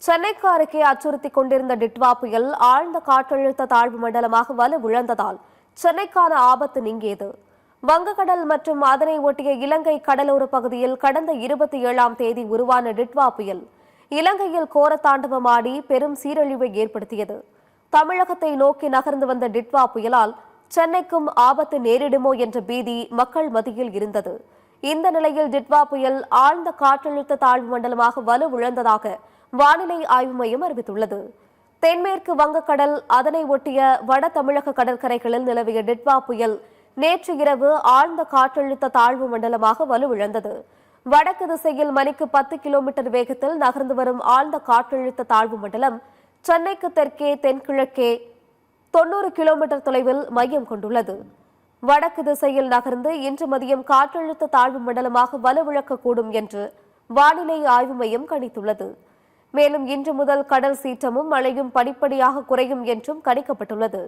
சென்னைக்கு அருகே அச்சுறுத்திக் கொண்டிருந்த டிட்வா புயல் ஆழ்ந்த காற்றழுத்த தாழ்வு மண்டலமாக வலுவிழந்ததால் சென்னைக்கான ஆபத்து நீங்கியது. வங்கக்கடல் மற்றும் அதனை ஒட்டிய இலங்கை கடலோர பகுதியில் கடந்த 27ஆம் தேதி உருவான டிட்வா புயல் இலங்கையில் கோர தாண்டவமாடி பெரும் சீரழிவை ஏற்படுத்தியது. தமிழகத்தை நோக்கி நகர்ந்து வந்த டிட்வா புயலால் சென்னைக்கும் ஆபத்து நேரிடுமோ என்ற பீதி மக்கள் மத்தியில் இருந்தது. இந்த நிலையில் டிட்வா புயல் ஆழ்ந்த காற்றழுத்த தாழ்வு மண்டலமாக வலுவிழந்ததாக வானிலை ஆய்வு மையம் அறிவித்துள்ளது. தென்மேற்கு வங்கக்கடல் அதனை ஒட்டிய வட தமிழக கடற்கரைகளில் நிலவிய டிட்வா புயல் நேற்று இரவு ஆழ்ந்த காற்றழுத்த தாழ்வு மண்டலமாக வலுவிழந்தது. வடக்கு திசையில் மணிக்கு 10 கிலோமீட்டர் வேகத்தில் நகர்ந்து வரும் ஆழ்ந்த காற்றழுத்த தாழ்வு மண்டலம் சென்னைக்கு தெற்கே தென்கிழக்கே 90 கிலோமீட்டர் தொலைவில் மையம் கொண்டுள்ளது. வடக்கு திசையில் நகர்ந்து இன்று மதியம் காற்றழுத்த தாழ்வு மண்டலமாக வலுவிழக்கக்கூடும் என்று வானிலை ஆய்வு மையம் கணித்துள்ளது. மேலும் இன்று முதல் கடல் சீற்றமும் மழையும் படிப்படியாக குறையும் என்றும் கணிக்கப்பட்டுள்ளது.